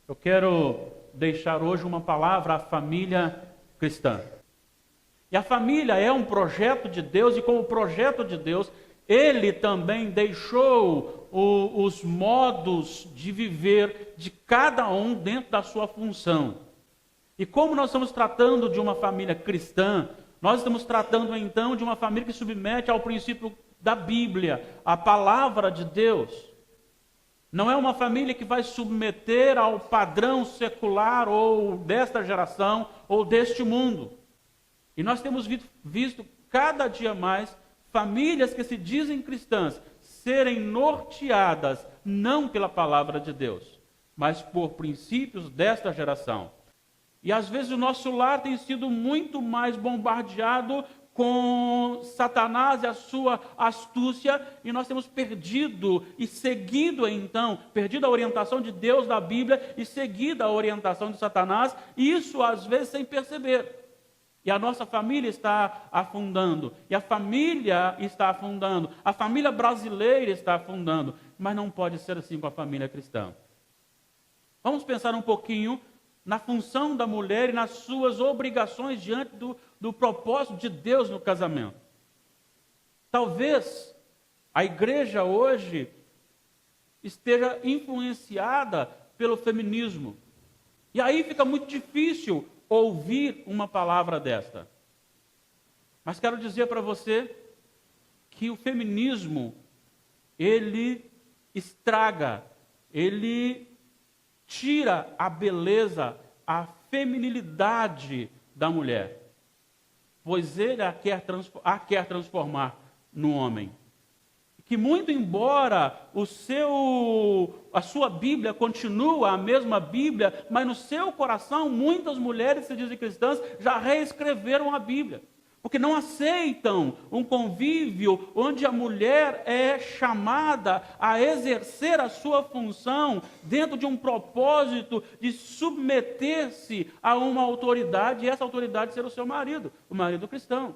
Eu quero deixar hoje uma palavra à família cristã. E a família é um projeto de Deus, e como projeto de Deus, Ele também deixou os modos de viver de cada um dentro da sua função. E como nós estamos tratando de uma família cristã, nós estamos tratando então de uma família que submete ao princípio da Bíblia, a palavra de Deus. Não é uma família que vai submeter ao padrão secular ou desta geração ou deste mundo. E nós temos visto cada dia mais famílias que se dizem cristãs serem norteadas não pela palavra de Deus, mas por princípios desta geração. E às vezes o nosso lar tem sido muito mais bombardeado com Satanás e a sua astúcia, e nós temos perdido e seguido então, perdido a orientação de Deus da Bíblia e seguido a orientação de Satanás, e isso às vezes sem perceber. E a nossa família está afundando, e a família está afundando, a família brasileira está afundando, mas não pode ser assim com a família cristã. Vamos pensar um pouquinho na função da mulher e nas suas obrigações diante do propósito de Deus no casamento. Talvez a igreja hoje esteja influenciada pelo feminismo. E aí fica muito difícil ouvir uma palavra desta. Mas quero dizer para você que o feminismo, ele estraga, ele tira a beleza, a feminilidade da mulher, pois ele a quer transformar no homem. Que muito embora a sua Bíblia continua a mesma Bíblia, mas no seu coração muitas mulheres que se dizem cristãs já reescreveram a Bíblia. Porque não aceitam um convívio onde a mulher é chamada a exercer a sua função dentro de um propósito de submeter-se a uma autoridade, e essa autoridade ser o seu marido, o marido cristão.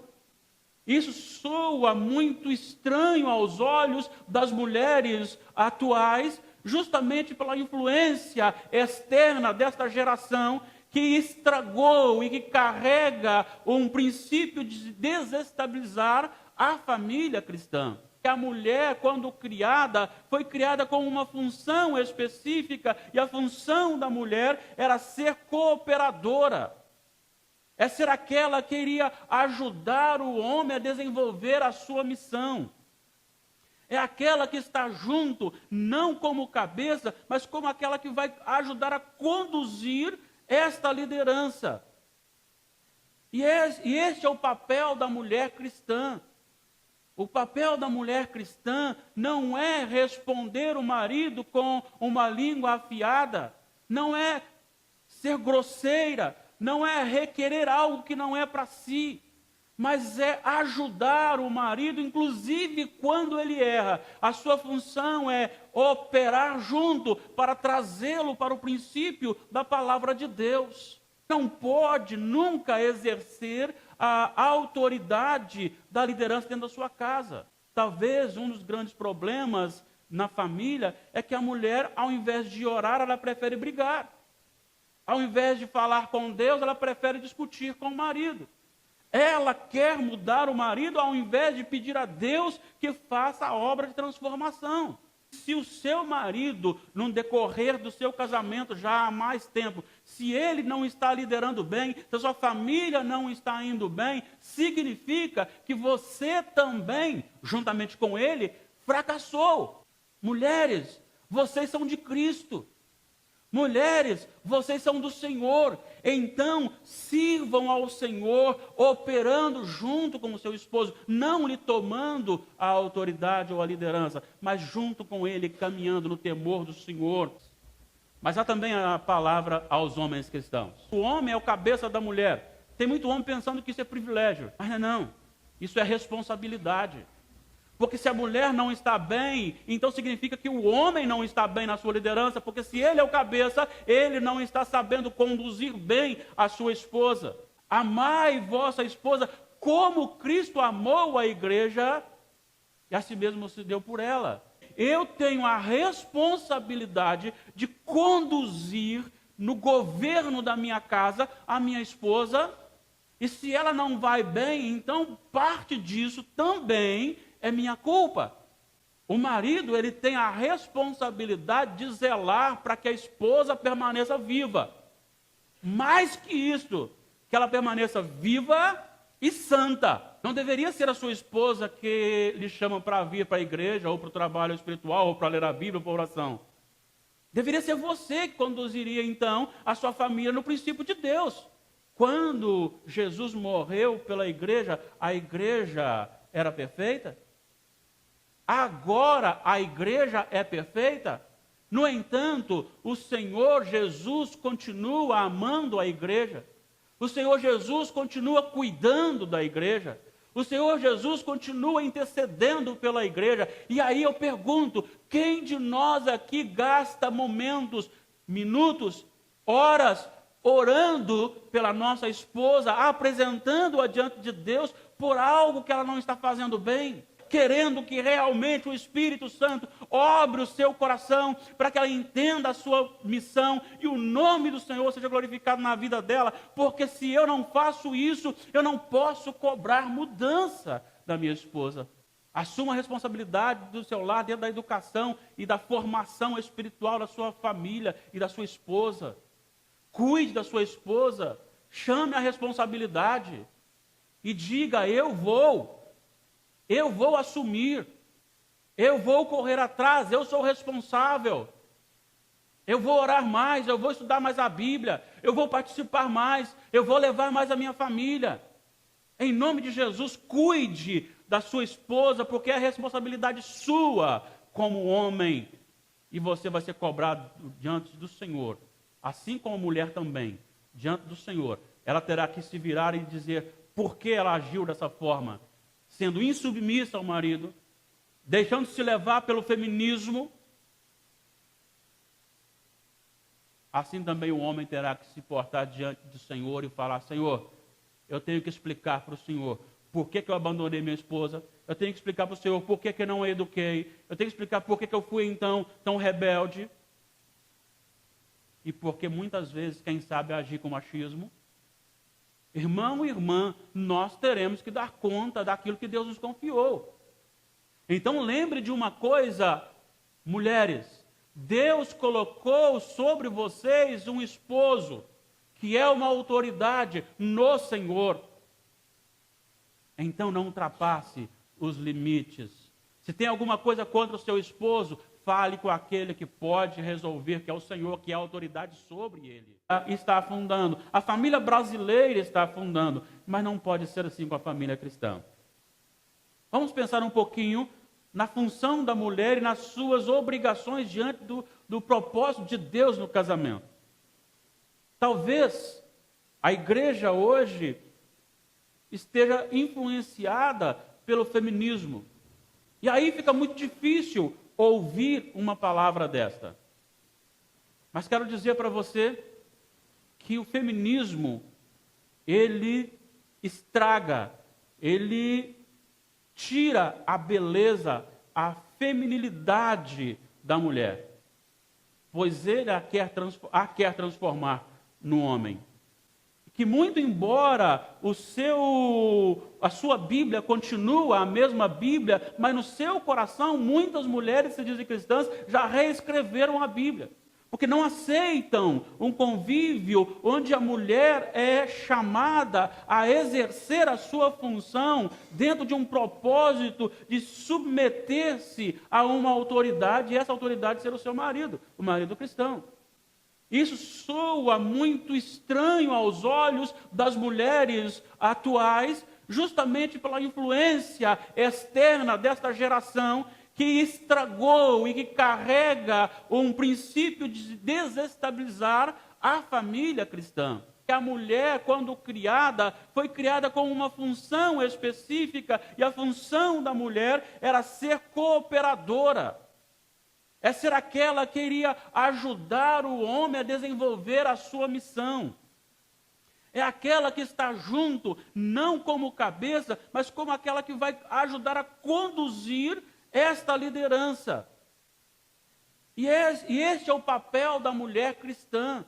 Isso soa muito estranho aos olhos das mulheres atuais, justamente pela influência externa desta geração, que estragou e que carrega um princípio de desestabilizar a família cristã. A mulher, quando criada, foi criada com uma função específica, e a função da mulher era ser cooperadora. É ser aquela que iria ajudar o homem a desenvolver a sua missão. É aquela que está junto, não como cabeça, mas como aquela que vai ajudar a conduzir esta liderança. E este é o papel da mulher cristã. O papel da mulher cristã não é responder o marido com uma língua afiada, não é ser grosseira, não é requerer algo que não é para si, mas é ajudar o marido, inclusive quando ele erra. A sua função é operar junto para trazê-lo para o princípio da palavra de Deus. Não pode nunca exercer a autoridade da liderança dentro da sua casa. Talvez um dos grandes problemas na família é que a mulher, ao invés de orar, ela prefere brigar. Ao invés de falar com Deus, ela prefere discutir com o marido. Ela quer mudar o marido ao invés de pedir a Deus que faça a obra de transformação. Se o seu marido, no decorrer do seu casamento já há mais tempo, se ele não está liderando bem, se a sua família não está indo bem, significa que você também, juntamente com ele, fracassou. Mulheres, vocês são de Cristo. Mulheres, vocês são do Senhor, então sirvam ao Senhor, operando junto com o seu esposo, não lhe tomando a autoridade ou a liderança, mas junto com ele, caminhando no temor do Senhor. Mas há também a palavra aos homens cristãos. O homem é o cabeça da mulher. Tem muito homem pensando que isso é privilégio, mas não, isso é responsabilidade. Porque se a mulher não está bem, então significa que o homem não está bem na sua liderança, porque se ele é o cabeça, ele não está sabendo conduzir bem a sua esposa. Amai vossa esposa como Cristo amou a igreja e a si mesmo se deu por ela. Eu tenho a responsabilidade de conduzir no governo da minha casa a minha esposa, e se ela não vai bem, então parte disso também é minha culpa. O marido, ele tem a responsabilidade de zelar para que a esposa permaneça viva. Mais que isso, que ela permaneça viva e santa. Não deveria ser a sua esposa que lhe chama para vir para a igreja, ou para o trabalho espiritual, ou para ler a Bíblia, ou para a oração. Deveria ser você que conduziria, então, a sua família no princípio de Deus. Quando Jesus morreu pela igreja, a igreja era perfeita? Agora a igreja é perfeita? No entanto, o Senhor Jesus continua amando a igreja. O Senhor Jesus continua cuidando da igreja. O Senhor Jesus continua intercedendo pela igreja. E aí eu pergunto, quem de nós aqui gasta momentos, minutos, horas, orando pela nossa esposa, apresentando-a diante de Deus por algo que ela não está fazendo bem? Querendo que realmente o Espírito Santo obre o seu coração para que ela entenda a sua missão e o nome do Senhor seja glorificado na vida dela, porque se eu não faço isso, eu não posso cobrar mudança da minha esposa. Assuma a responsabilidade do seu lar dentro da educação e da formação espiritual da sua família e da sua esposa. Cuide da sua esposa, chame a responsabilidade e diga: eu vou assumir, eu vou correr atrás, eu sou responsável, eu vou orar mais, eu vou estudar mais a Bíblia, eu vou participar mais, eu vou levar mais a minha família. Em nome de Jesus, cuide da sua esposa, porque é responsabilidade sua como homem, e você vai ser cobrado diante do Senhor, assim como a mulher também, diante do Senhor. Ela terá que se virar e dizer por que ela agiu dessa forma, sendo insubmissa ao marido, deixando-se levar pelo feminismo. Assim também o homem terá que se portar diante do Senhor e falar: Senhor, eu tenho que explicar para o Senhor por que eu abandonei minha esposa, eu tenho que explicar para o Senhor por que eu não a eduquei, eu tenho que explicar por que eu fui então tão rebelde, e porque muitas vezes, quem sabe agir com machismo. Irmão e irmã, nós teremos que dar conta daquilo que Deus nos confiou. Então lembre de uma coisa, mulheres: Deus colocou sobre vocês um esposo, que é uma autoridade no Senhor. Então não ultrapasse os limites. Se tem alguma coisa contra o seu esposo, fale com aquele que pode resolver, que é o Senhor, que é a autoridade sobre ele. Está afundando. A família brasileira está afundando, mas não pode ser assim com a família cristã. Vamos pensar um pouquinho na função da mulher e nas suas obrigações diante do propósito de Deus no casamento. Talvez a igreja hoje esteja influenciada pelo feminismo. E aí fica muito difícil ouvir uma palavra desta. Mas quero dizer para você que o feminismo, ele estraga, ele tira a beleza, a feminilidade da mulher, pois ele a quer transformar no homem. Que muito embora a sua Bíblia continua a mesma Bíblia, mas no seu coração muitas mulheres se dizem cristãs já reescreveram a Bíblia. Porque não aceitam um convívio onde a mulher é chamada a exercer a sua função dentro de um propósito de submeter-se a uma autoridade, e essa autoridade ser o seu marido, o marido cristão. Isso soa muito estranho aos olhos das mulheres atuais, justamente pela influência externa desta geração que estragou e que carrega um princípio de desestabilizar a família cristã. Que a mulher, quando criada, foi criada com uma função específica, e a função da mulher era ser cooperadora. É ser aquela que iria ajudar o homem a desenvolver a sua missão. É aquela que está junto, não como cabeça, mas como aquela que vai ajudar a conduzir esta liderança. E este é o papel da mulher cristã.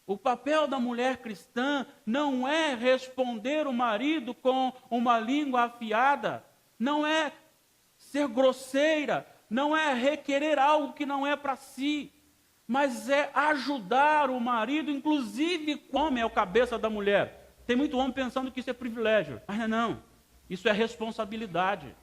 O papel da mulher cristã não é responder o marido com uma língua afiada, não é ser grosseira, não é requerer algo que não é para si, mas é ajudar o marido, inclusive o homem é o cabeça da mulher. Tem muito homem pensando que isso é privilégio, mas não, isso é responsabilidade.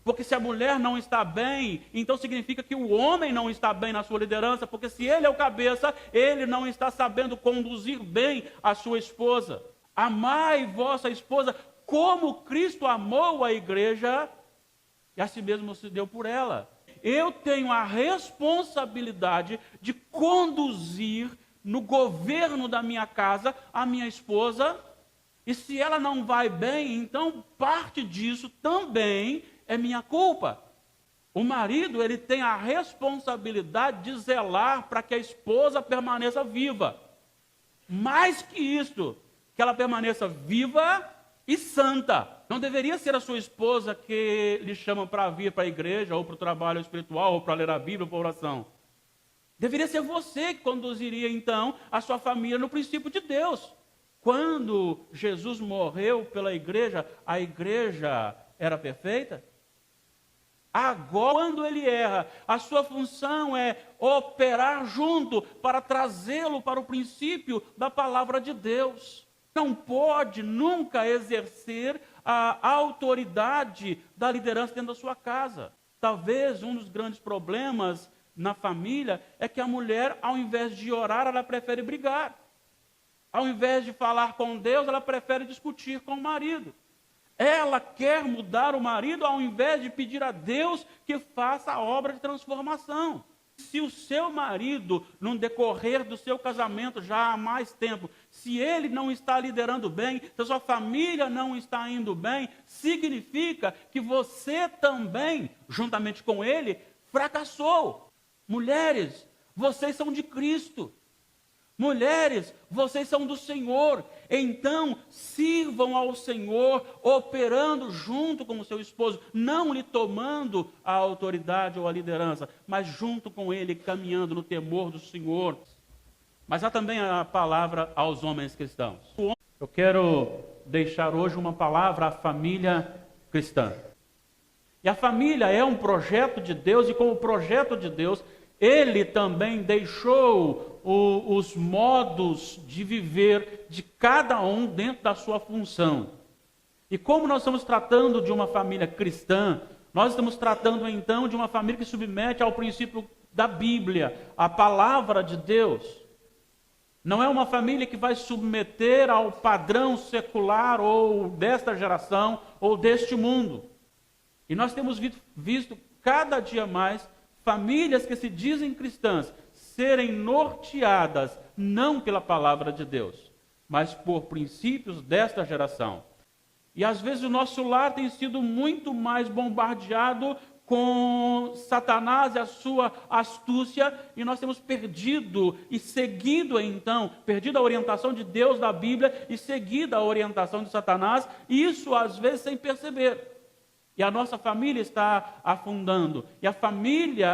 Porque se a mulher não está bem, então significa que o homem não está bem na sua liderança, porque se ele é o cabeça, ele não está sabendo conduzir bem a sua esposa. Amai vossa esposa como Cristo amou a igreja e a si mesmo se deu por ela. Eu tenho a responsabilidade de conduzir no governo da minha casa a minha esposa, e se ela não vai bem, então parte disso também é minha culpa. O marido, ele tem a responsabilidade de zelar para que a esposa permaneça viva. Mais que isso, que ela permaneça viva e santa. Não deveria ser a sua esposa que lhe chama para vir para a igreja, ou para o trabalho espiritual, ou para ler a Bíblia, ou para a oração. Deveria ser você que conduziria, então, a sua família no princípio de Deus. Quando Jesus morreu pela igreja, a igreja era perfeita? Agora, quando ele erra, a sua função é operar junto para trazê-lo para o princípio da palavra de Deus. Não pode nunca exercer a autoridade da liderança dentro da sua casa. Talvez um dos grandes problemas na família é que a mulher, ao invés de orar, ela prefere brigar. Ao invés de falar com Deus, ela prefere discutir com o marido. Ela quer mudar o marido ao invés de pedir a Deus que faça a obra de transformação. Se o seu marido, no decorrer do seu casamento já há mais tempo, se ele não está liderando bem, se a sua família não está indo bem, significa que você também, juntamente com ele, fracassou. Mulheres, vocês são de Cristo. Mulheres, vocês são do Senhor, então sirvam ao Senhor, operando junto com o seu esposo, não lhe tomando a autoridade ou a liderança, mas junto com ele, caminhando no temor do Senhor. Mas há também a palavra aos homens cristãos. Eu quero deixar hoje uma palavra à família cristã. E a família é um projeto de Deus, e como projeto de Deus, ele também deixou os modos de viver de cada um dentro da sua função. E como nós estamos tratando de uma família cristã, nós estamos tratando então de uma família que submete ao princípio da Bíblia, a palavra de Deus. Não é uma família que vai submeter ao padrão secular ou desta geração ou deste mundo. E nós temos visto cada dia mais famílias que se dizem cristãs serem norteadas não pela palavra de Deus, mas por princípios desta geração. E às vezes o nosso lar tem sido muito mais bombardeado com Satanás e a sua astúcia, e nós temos perdido e seguido então, perdido a orientação de Deus da Bíblia e seguido a orientação de Satanás, isso às vezes sem perceber. E a nossa família está afundando, e a família